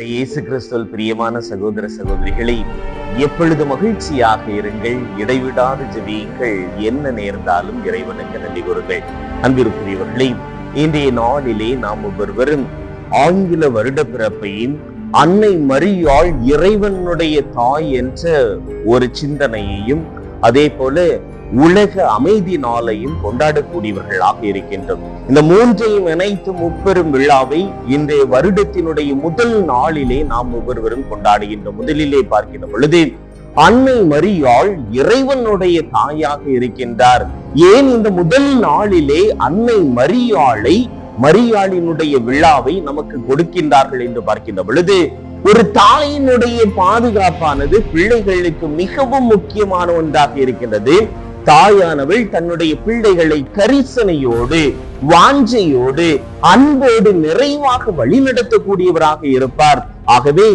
இயேசு கிறிஸ்துவில் பிரியமான சகோதர சகோதரிகளை, எப்பொழுது மகிழ்ச்சியாக இருங்கள், இடைவிடாது ஜெபியுங்கள், என்ன நேர்ந்தாலும் இறைவனுக்கு நன்றி கூறுங்கள். அன்பிற்குரியவர்களே, இன்றைய நாளிலே நாம் ஒவ்வொருவரும் ஆங்கில வருட பிறப்பையும் அன்னை மரியாள் இறைவனுடைய தாய் என்ற ஒரு சிந்தனையையும் அதே போல உலக அமைதி நாளையும் கொண்டாடக்கூடியவர்களாக இருக்கின்றோம். இந்த மூன்றையும் இணைத்து முப்பெரும் விழாவை இன்றைய வருடத்தினுடைய முதல் நாளிலே நாம் ஒவ்வொருவரும் கொண்டாடுகின்றோம். முதலிலே பார்க்கின்ற பொழுது அன்னை மரியாள் இறைவனுடைய தாயாக இருக்கின்றார். ஏன் இந்த முதல் நாளிலே அன்னை மரியாளினுடைய விழாவை நமக்கு கொடுக்கின்றார்கள் என்று பார்க்கின்ற பொழுது, ஒரு தாயினுடைய பாதுகாப்பானது பிள்ளைகளுக்கு மிகவும் முக்கியமான ஒன்றாக இருக்கின்றது. தாயானவள் தன்னுடைய பிள்ளைகளை கரிசனையோடு, வாஞ்சையோடு, அன்போடு நிறைவாக வழிநடத்தக்கூடியவராக இருப்பார். ஆகவே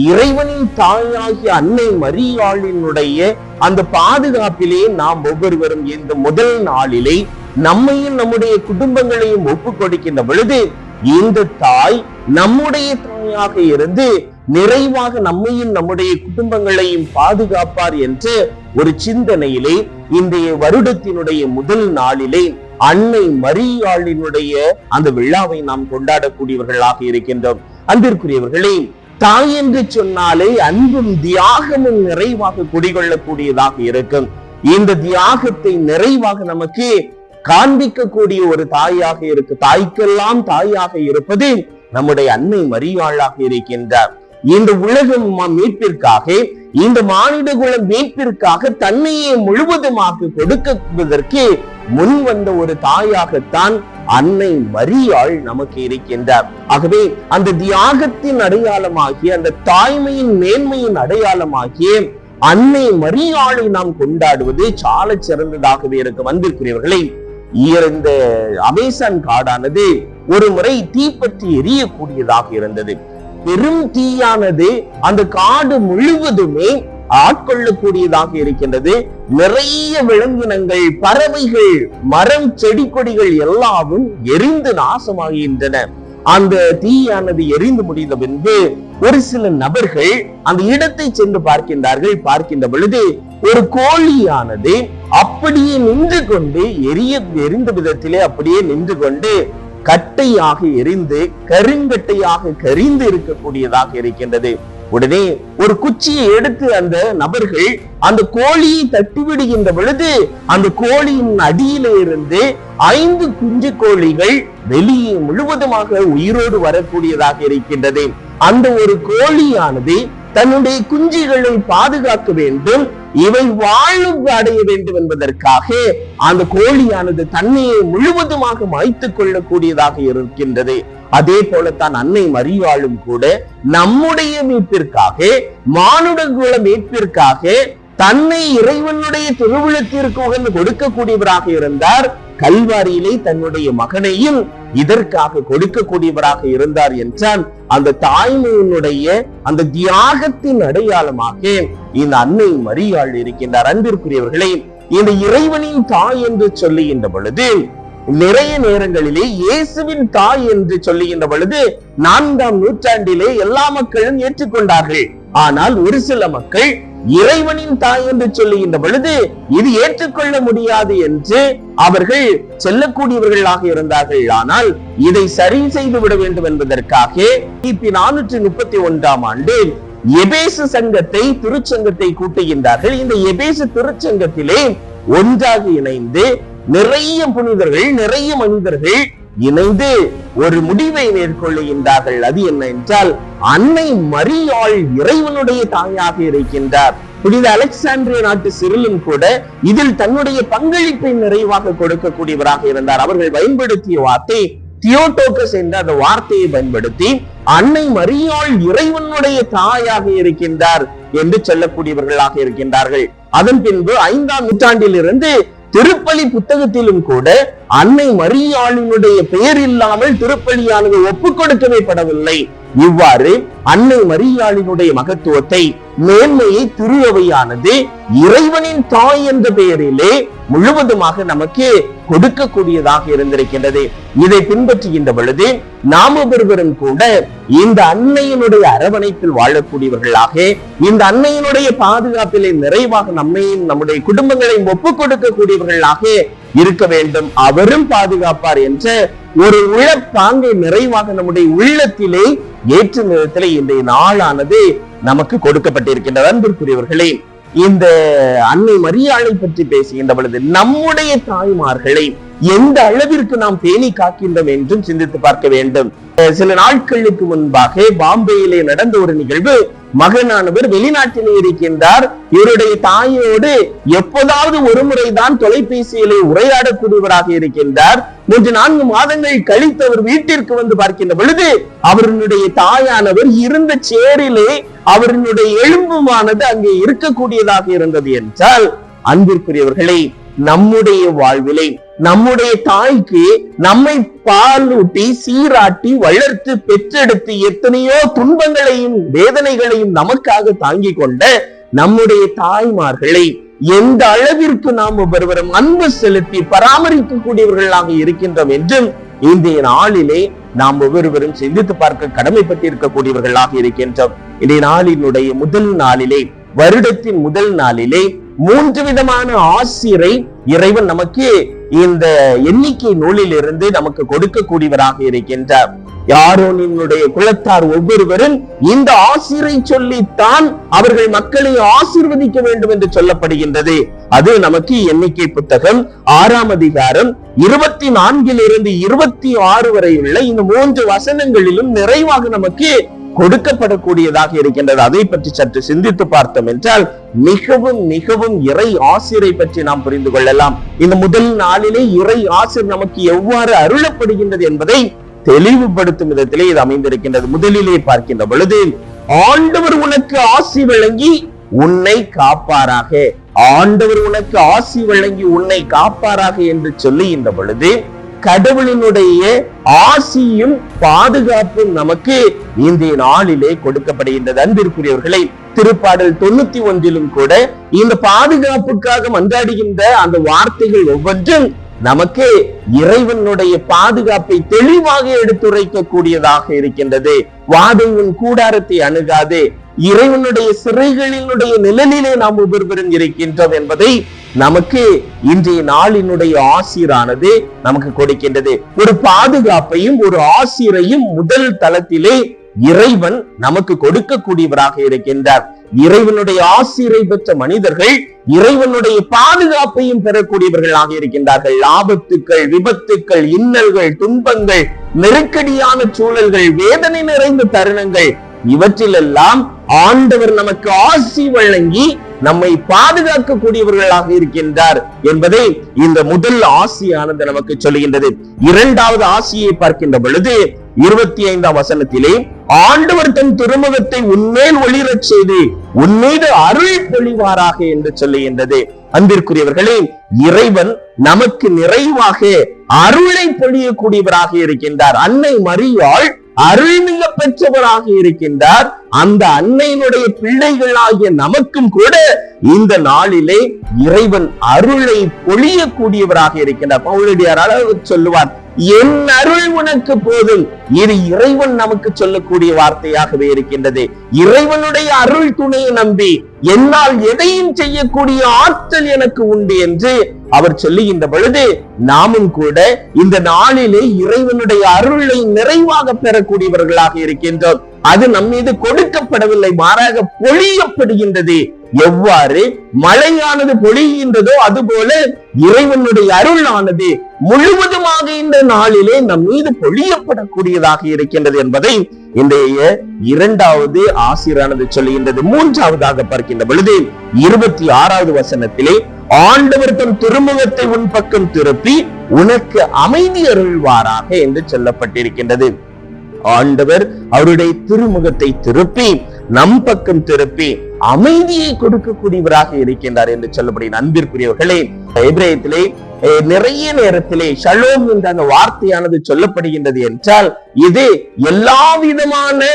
இறைவனின் தாயாகிய அன்னை மரியாளினுடைய அந்த பாதுகாப்பிலே நாம் ஒவ்வொருவரும் இந்த முதல் நாளிலே நம்மையும் நம்முடைய குடும்பங்களையும் ஒப்புக் கொடுக்கின்ற பொழுது, இந்த தாய் நம்முடைய தாயாக இருந்து நிறைவாக நம்மையும் நம்முடைய குடும்பங்களையும் பாதுகாப்பார் என்ற ஒரு சிந்தனையிலே இன்றைய வருடத்தினுடைய முதல் நாளிலே அன்னை மரியாளினுடைய அந்த விழாவை நாம் கொண்டாடக்கூடியவர்களாக இருக்கின்றோம். அன்பிற்குரியவர்களே, தாய் என்று சொன்னாலே அன்பும் தியாகமும் நிறைவாக குடிகொள்ளக்கூடியதாக இருக்கும். இந்த தியாகத்தை நிறைவாக நமக்கு காண்பிக்கக்கூடிய ஒரு தாயாக இருக்கு. தாய்க்கெல்லாம் தாயாக இருப்பது நம்முடைய அன்னை மரியாளாக இருக்கின்றார். இந்த உலகம் மீட்பிற்காக, இந்த மானிட குலம் மீட்பிற்காக தன்னையே முழுவதுமாக கொடுக்குவதற்கு முன் வந்த ஒரு தாயாகத்தான் அன்னை மரியாள் நமக்கு இருக்கின்றார். ஆகவே அந்த தியாகத்தின் அடையாளமாகிய, அந்த தாய்மையின் மேன்மையின் அடையாளமாகிய அன்னை மரியாளை நாம் கொண்டாடுவது சால சிறந்ததாகவே இருக்கும். அன்பிற்குரியவர்களை, இந்த அமேசான் காடானது ஒரு முறை தீப்பற்றி எரியக்கூடியதாக இருந்தது. பெரும் தீயானது அந்த காடு முழுவதுமே ஆட்கொள்ளக்கூடியதாக இருக்கின்றது. நிறைய விலங்கினங்கள், பறவைகள், மரம், செடி கொடிகள் எல்லாவும் எரிந்து நாசமாகின்றன. அந்த தீயானது எரிந்து முடிந்த பின்பு ஒரு சில நபர்கள் அந்த இடத்தை சென்று பார்க்கின்ற பொழுது ஒரு கோழியானது அப்படியே நின்று கொண்டு, எரிந்த விதத்திலே அப்படியே நின்று கொண்டு கட்டையாக எரிந்து, கருங்கட்டையாக கரிந்து இருக்கக்கூடியதாக இருக்கின்றது. உடனே ஒரு குச்சியை எடுத்து அந்த நபர்கள் அந்த கோழியை தட்டிவிடுகின்ற பொழுது அந்த கோழியின் அடியிலே இருந்து 5 குஞ்சு கோழிகள் வெளியே முழுவதுமாக உயிரோடு வரக்கூடியதாக இருக்கின்றது. அந்த ஒரு கோழியானது தன்னுடைய குஞ்சுகளை பாதுகாக்க வேண்டும், இவை வாழ்வு அடைய வேண்டும் என்பதற்காக அந்த கோழியானது தன்னையை முழுவதுமாக மாய்த்துக் கொள்ளக்கூடியதாக இருக்கின்றது. அதே போலத்தான் அன்னை மரியாளும் கூட நம்முடைய மீட்பிற்காக, மானுட குல மீட்பிற்காக தன்னை இறைவனுடைய திருவுளத்திற்கு உகந்து கொடுக்கக்கூடியவராக இருந்தார். கல்வாரியிலே தன்னுடைய மகனையும் இதற்காக கொடுக்கக்கூடியவராக இருந்தார் என்றால் அந்த தாய்மையினுடைய அந்த தியாகத்தின் அடையாளமாக இந்த அன்னை மரியாள் இருக்கின்றார். அன்பிற்குரியவர்களே, இந்த இறைவனின் தாய் என்று சொல்லுகின்ற பொழுது, நிறைய நேரங்களிலே இயேசுவின் தாய் என்று சொல்லுகின்ற பொழுது 4ஆம் நூற்றாண்டிலே எல்லா மக்களும் ஏற்றுக்கொண்டார்கள். ஆனால் ஒரு சில மக்கள் இறைவனின் தாய் என்று சொல்லுகின்ற பொழுது இது ஏற்றுக்கொள்ள முடியாது என்று அவர்கள் செல்லக்கூடியவர்களாக இருந்தார்கள். ஆனால் இதை சரி செய்து விட வேண்டும் என்பதற்காக கிபி 431ஆம் ஆண்டு எபேசு திருச்சங்கத்தை கூட்டுகின்றார்கள். இந்த எபேசு திருச்சங்கத்திலே ஒன்றாக இணைந்து நிறைய புனிதர்கள், நிறைய மனிதர்கள் இணைந்து ஒரு முடிவை மேற்கொள்ளுகின்றார்கள். அது என்ன என்றால், அன்னை மரியாள் இறைவனுடைய தாயாக இருக்கின்றார். புனித அலெக்சாண்டிரிய நாட்டு சிறிலும் கூட இதில் தன்னுடைய பங்களிப்பை நிறைவாக கொடுக்கக்கூடியவராக இருந்தார். அவர்கள் பயன்படுத்திய வார்த்தை தியோடோகஸ் என்ற அந்த வார்த்தையை பயன்படுத்தி அன்னை மரியாள் இறைவனுடைய தாயாக இருக்கின்றார் என்று சொல்லக்கூடியவர்களாக இருக்கின்றார்கள். அதன் பின்பு 5ஆம் நூற்றாண்டில் இருந்து திருப்பலி புத்தகத்திலும் கூட அன்னை மரியாளினுடைய பெயர் இல்லாமல் திருப்பலியானது ஒப்புக் கொடுக்கவே படவில்லை. இவ்வாறு அன்னை மரியாளினுடைய மகத்துவத்தை, மேன்மையை திரு அவையானது இறைவனின் தாய் என்ற பெயரிலே முழுவதுமாக நமக்கு கொடுக்கக்கூடியதாக இருந்திருக்கின்றது. இதை பின்பற்றுகின்ற பொழுது நாம் ஒவ்வொருவரும் கூட இந்த அன்னையினுடைய அரவணைப்பில் வாழக்கூடியவர்களாக, இந்த அன்னையினுடைய பாதுகாப்பிலே நிறைவாக நம்மையும் நம்முடைய குடும்பங்களையும் ஒப்புக் கொடுக்கக்கூடியவர்களாக இருக்க வேண்டும். அவரும் பாதுகாப்பார் என்ற ஒரு உளப்பாங்கை நிறைவாக நம்முடைய உள்ளத்திலே ஏற்று நிறுத்தலை இன்றைய நாளானது நமக்கு கொடுக்கப்பட்டிருக்கின்றது. அன்பிற்குரியவர்களே, இந்த அன்னை மரியாளை பற்றி பேசுகின்ற பொழுது நம்முடைய தாய்மார்களை எந்த அளவிற்கு நாம் பேணி காக்கின்றோம் என்றும் சிந்தித்து பார்க்க வேண்டும். சில நாட்களுக்கு முன்பாக பாம்பேயிலே நடந்த ஒரு நிகழ்வு. மகனானவர் வெளிநாட்டிலே இருக்கின்றார். இவருடைய தாயோடு எப்போதாவது ஒரு முறைதான் தொலைபேசியிலே உரையாடக்கூடியவராக இருக்கின்றார். 3-4 மாதங்கள் கழித்து அவர் வீட்டிற்கு வந்து பார்க்கின்ற பொழுது அவருடைய தாயானவர் இருந்த சேரிலே அவருடைய எலும்புமானது அங்கே இருக்கக்கூடியதாக இருந்தது என்றால், அன்பிற்குரியவர்களை, நம்முடைய வாழ்விலே நம்முடைய தாய்க்கு நம்மை பாலூட்டி சீராட்டி வளர்த்து பெற்றெடுத்து எத்தனையோ துன்பங்களையும் வேதனைகளையும் நமக்காக தாங்கிக் கொண்ட நம்முடைய தாய்மார்களை எந்த அளவிற்கு நாம் ஒவ்வொருவரும் அன்பு செலுத்தி பராமரிக்கக்கூடியவர்களாக இருக்கின்றோம் என்றும் இன்றைய நாளிலே நாம் ஒவ்வொருவரும் சிந்தித்து பார்க்க கடமைப்பட்டிருக்கக்கூடியவர்களாக இருக்கின்றோம். இன்றைய நாளினுடைய முதல் நாளிலே, வருடத்தின் முதல் நாளிலே 3 விதமான ஆசிரை இறைவன் நமக்கு இந்த எண்ணிக்கை நூலில் இருந்து நமக்கு கொடுக்கக்கூடியவராக இருக்கின்றார். ஆரோனினுடைய குலத்தார் ஒவ்வொருவரும் இந்த ஆசிரை சொல்லித்தான் அவர்கள் மக்களை ஆசீர்வதிக்க வேண்டும் என்று சொல்லப்படுகின்றது. அது நமக்கு எண்ணிக்கை புத்தகம் 6ஆம் அதிகாரம் 24 26 வரை உள்ள இந்த 3 வசனங்களிலும் நிறைவாக நமக்கு கொடுக்கப்படக்கூடியதாக இருக்கின்றது. அதை பற்றி சற்று சிந்தித்து பார்த்தோம் என்றால் மிகவும் மிகவும் இறை ஆசிரை பற்றி நாம் புரிந்து கொள்ளலாம். இந்த முதல் நாளிலே இறை ஆசிர் நமக்கு எவ்வாறு அருளப்படுகின்றது என்பதை தெளிவுபடுத்தும் விதத்திலே இது அமைந்திருக்கின்றது. முதலிலே பார்க்கின்ற பொழுது, ஆண்டவர் உனக்கு ஆசி வழங்கி உன்னை காப்பாராக, ஆண்டவர் உனக்கு ஆசி வழங்கி உன்னை காப்பாராக என்று சொல்லுகின்ற பொழுது கடவுளினுடைய ஆசியும் பாதுகாப்பும் நமக்கு இன்றைய நாளிலே கொடுக்கப்படுகின்றது. அன்பிற்குரியவர்களை, திருப்பாடல் 91 கூட இந்த பாதுகாப்புக்காக மன்றாடுகின்ற அந்த வார்த்தைகள் ஒவ்வொன்றும் நமக்கு இறைவனுடைய பாதுகாப்பை தெளிவாக எடுத்துரைக்க கூடியதாக இருக்கின்றது. வாதை உன் கூடாரத்தை அணுகாது, இறைவனுடைய சிறைகளினுடைய நிழலிலே நாம் ஒவ்வொருவரும் இருக்கின்றோம் என்பதை நமக்கு இன்றைய நாளினுடைய ஆசிரானது நமக்கு கொடுக்கின்றது. ஒரு பாதுகாப்பையும் ஒரு ஆசிரையும் முதல் தளத்திலே இறைவன் நமக்கு கொடுக்கக்கூடியவராக இருக்கின்றார். இறைவனுடைய ஆசிரை பெற்ற மனிதர்கள் இறைவனுடைய பாதுகாப்பையும் பெறக்கூடியவர்களாக இருக்கின்றார்கள். ஆபத்துக்கள், விபத்துக்கள், இன்னல்கள், துன்பங்கள், நெருக்கடியான சூழல்கள், வேதனை நிறைந்த தருணங்கள், இவற்றிலெல்லாம் ஆண்டவர் நமக்கு ஆசி வழங்கி நம்மை பாதுகாக்க கூடியவர்களாக இருக்கின்றார் என்பதை இந்த முதல் ஆசியானது நமக்கு சொல்லுகின்றது. இரண்டாவது ஆசியை பார்க்கின்ற பொழுது 25ஆம் வசனத்திலே, ஆண்டவர் தன் திருமுகத்தை உன்மேல் ஒளிரச் செய்து உன்மீது அருள் பொழிவாராக என்று சொல்லுகின்றது. அன்பிற்குரியவர்களே, இறைவன் நமக்கு நிறைவாக அருளை பொழியக்கூடியவராக இருக்கின்றார். அன்னை மரியாள் அருள்மிக பெற்றவராக இருக்கின்றார். அந்த அன்னையினுடைய பிள்ளைகளாகிய நமக்கும் கூட இந்த நாளிலே இறைவன் அருளை பொழியக்கூடியவராக இருக்கின்றார். பவுலடியார் அளவு சொல்லுவார், என் அருள் உனக்கு போதும். இது இறைவன் நமக்கு சொல்லக்கூடிய வார்த்தையாகவே இருக்கின்றது. இறைவனுடைய அருள் துணையை நம்பி என்னால் எதையும் செய்யக்கூடிய ஆற்றல் எனக்கு உண்டு என்று அவர் சொல்லுகின்ற பொழுது நாமும் கூட இந்த நாளிலே இறைவனுடைய அருளை நிறைவாக பெறக்கூடியவர்களாக இருக்கின்றோம். அது நம் மீது கொடுக்கப்படவில்லை, மாறாக பொழியப்படுகின்றது. எவ்வாறு மழையானது பொழிகின்றதோ அதுபோல இறைவனுடைய அருளானது முழுவதுமாக இந்த நாளிலே நம் மீது பொழியப்படக்கூடியதாக இருக்கின்றது என்பதை இன்றைய இரண்டாவது ஆசிரானது சொல்லுகின்றது. மூன்றாவதாக பார்க்கின்ற பொழுது 26வது வசனத்திலே, ஆண்டவர் தம் திருமுகத்தை உன் பக்கம் திருப்பி உனக்கு அமைதி அருள்வாராக என்று சொல்லப்பட்டிருக்கின்றது. ஆண்டவர் அவருடைய திருமுகத்தை திருப்பி நம் பக்கம் திருப்பி அமைதியை கொடுக்கக்கூடியவராக இருக்கின்றார் என்று சொல்லப்படும். அன்பிற்குரியவர்களே, எபிரேயத்திலே நிறைய நேரத்திலே ஷலோம் என்ற அந்த வார்த்தையானது சொல்லப்படுகின்றது என்றால் இது எல்லா விதமான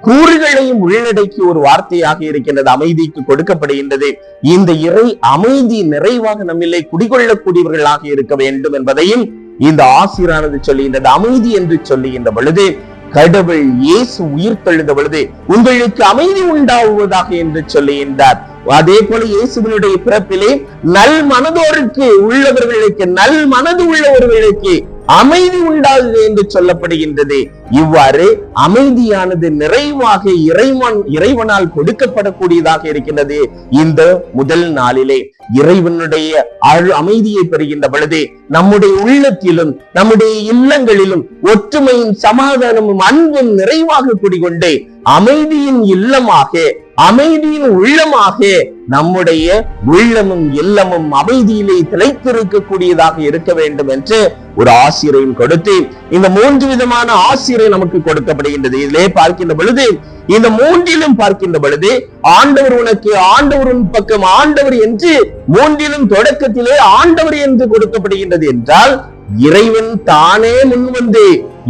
கூறுகளையும் உள்ளடக்கி ஒரு வார்த்தையாக இருக்கின்றது. அமைதிக்கு கொடுக்கப்படுகின்றது. இந்த இறை அமைதி நிறைவாக நம்மிலே குடிகொள்ளக்கூடியவர்களாக இருக்க வேண்டும் என்பதையும் இந்த ஆசிரானது சொல்லுகின்றது. அமைதி என்று சொல்லுகின்ற பொழுது கடவுள் இயேசு உயிர் தெழுந்த பொழுது உங்களுக்கு அமைதி உண்டாகுவதாக என்று சொல்லுகின்றார். அதே போல இயேசுவினுடைய பிறப்பிலே நல் மனதோருக்கு உள்ளவர்களுக்கு, நல் மனது உள்ளவர்களுக்கு அமைதி உண்டாகுது என்று சொல்லப்படுகின்றது. இவ்வாறு அமைதியானது நிறைவாக இறைவனால் கொடுக்கப்படக்கூடியதாக இருக்கின்றது. இந்த முதல் நாளிலே இறைவனுடைய அமைதியை பெறுகின்ற பொழுது நம்முடைய உள்ளத்திலும் நம்முடைய இல்லங்களிலும் ஒற்றுமையும் சமாதானமும் அன்பும் நிறைவாக குடிகொண்டு அமைதியின் இல்லமாக, அமைதியின் உள்ளமாக நம்முடைய உள்ளமும் இல்லமும் அமைதியிலே திளைத்திருக்கக்கூடியதாக இருக்க வேண்டும் என்று ஒரு ஆசிரியையும் கொடுத்து இந்த 3 விதமான ஆசிரியை நமக்கு கொடுக்கப்படுகின்றது. இதிலே பார்க்கின்ற பொழுது இந்த 3லும் பார்க்கின்ற பொழுது ஆண்டவர் உனக்கு, ஆண்டவர் உன் பக்கம், ஆண்டவர் என்று 3லும் தொடக்கத்திலே ஆண்டவர் என்று கொடுக்கப்படுகின்றது என்றால் இறைவன் தானே முன்வந்து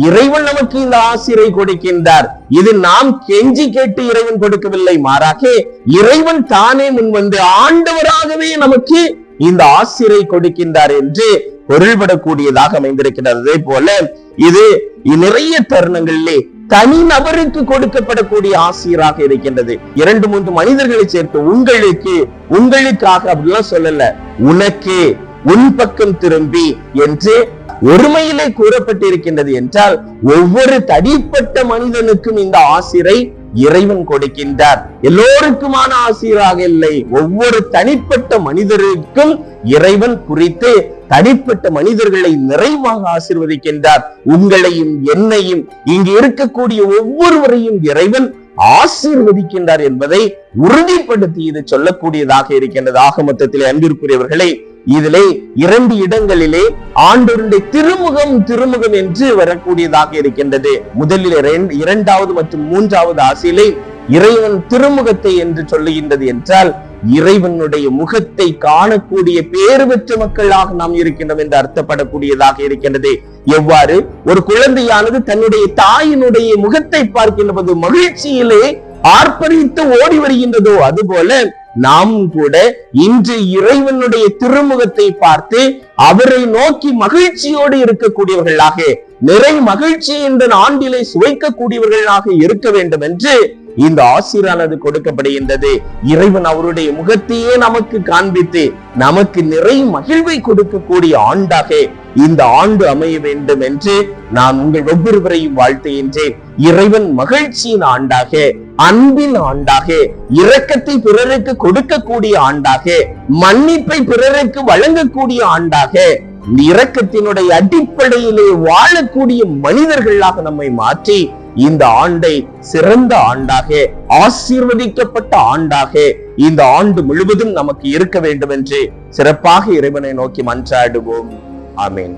இறைவன் நமக்கு இந்த ஆசிரை கொடுக்கின்றார். இது நாம் கெஞ்சி கேட்டு இறைவன் கொடுக்கவில்லை, மாறாக இறைவன் தானே முன்வந்து ஆண்டவராகவே நமக்கு இந்த ஆசிரை கொடுக்கின்றார் என்று பொருள்படக்கூடியதாக அமைந்திருக்கிறது. அதே போல இது நிறைய தருணங்களிலே தனி நபருக்கு கொடுக்கப்படக்கூடிய ஆசிராக இருக்கின்றது. 2-3 மனிதர்களை சேர்த்து உங்களுக்கு, உங்களுக்காக அப்படிலாம் சொல்லல, உனக்கு, உன் பக்கம் திரும்பி என்று ஒருமையிலே கூறப்பட்டிருக்கின்றது என்றால் ஒவ்வொரு தனிப்பட்ட மனிதனுக்கும் இந்த ஆசிரை இறைவன் கொடுக்கின்றார். எல்லோருக்குமான ஆசிராக இல்லை, ஒவ்வொரு தனிப்பட்ட மனிதருக்கும் இறைவன் குறித்து தனிப்பட்ட மனிதர்களை நிறைவாக ஆசீர்வதிக்கின்றார். உங்களையும் என்னையும் இங்கு இருக்கக்கூடிய ஒவ்வொருவரையும் இறைவன் ஆசீர்வதிக்கின்றார் என்பதை உறுதிப்படுத்தி இது சொல்லக்கூடியதாக இருக்கின்றது. ஆக மொத்தத்திலே அன்பிற்குரியவர்களே, இதிலே 2 இடங்களிலே ஆண்டவருடைய திருமுகம் என்று வரக்கூடியதாக இருக்கின்றது. முதலில் 2வது மற்றும் 3வது ஆசியிலே இறைவன் திருமுகத்தை என்று சொல்லுகின்றது என்றால் இறைவனுடைய முகத்தை காணக்கூடிய பேறு பெற்ற மக்களாக நாம் இருக்கின்றோம் என்று அர்த்தப்படக்கூடியதாக இருக்கின்றது. எவ்வாறு ஒரு குழந்தையானது தன்னுடைய தாயினுடைய முகத்தை பார்க்கின்ற போது மகிழ்ச்சியிலே ஆர்ப்பரித்து ஓடி வருகின்றதோ அதுபோல நாம் கூட இன்று இறைவனுடைய திருமுகத்தை பார்த்து அவரை நோக்கி மகிழ்ச்சியோடு இருக்கக்கூடியவர்களாக, நிறை மகிழ்ச்சி என்ற ஆண்டிலே சுவைக்கக்கூடியவர்களாக இருக்க வேண்டும் என்று இந்த ஆசிரானது கொடுக்கப்படுகின்றது. இறைவன் அவருடைய முகத்தையே நமக்கு காண்பித்து நமக்கு நிறை மகிழ்வை கொடுக்கக்கூடிய ஆண்டாக இந்த ஆண்டு அமைய வேண்டும் என்று நான் உங்கள் ஒவ்வொருவரையும் வாழ்த்துகின்றேன். இறைவன் மகிழ்ச்சியின் ஆண்டாக, அன்பின் ஆண்டாக, இரக்கத்தை பிறருக்கு கொடுக்கக்கூடிய ஆண்டாக, மன்னிப்பை பிறருக்கு வழங்கக்கூடிய ஆண்டாக, இரக்கத்தினுடைய அடிப்படையிலே வாழக்கூடிய மனிதர்களாக நம்மை மாற்றி இந்த ஆண்டை சிறந்த ஆண்டாக, ஆசீர்வதிக்கப்பட்ட ஆண்டாக இந்த ஆண்டு முழுவதும் நமக்கு இருக்க வேண்டும் என்று சிறப்பாக இறைவனை நோக்கி மன்றாடுவோம். ஆமென்.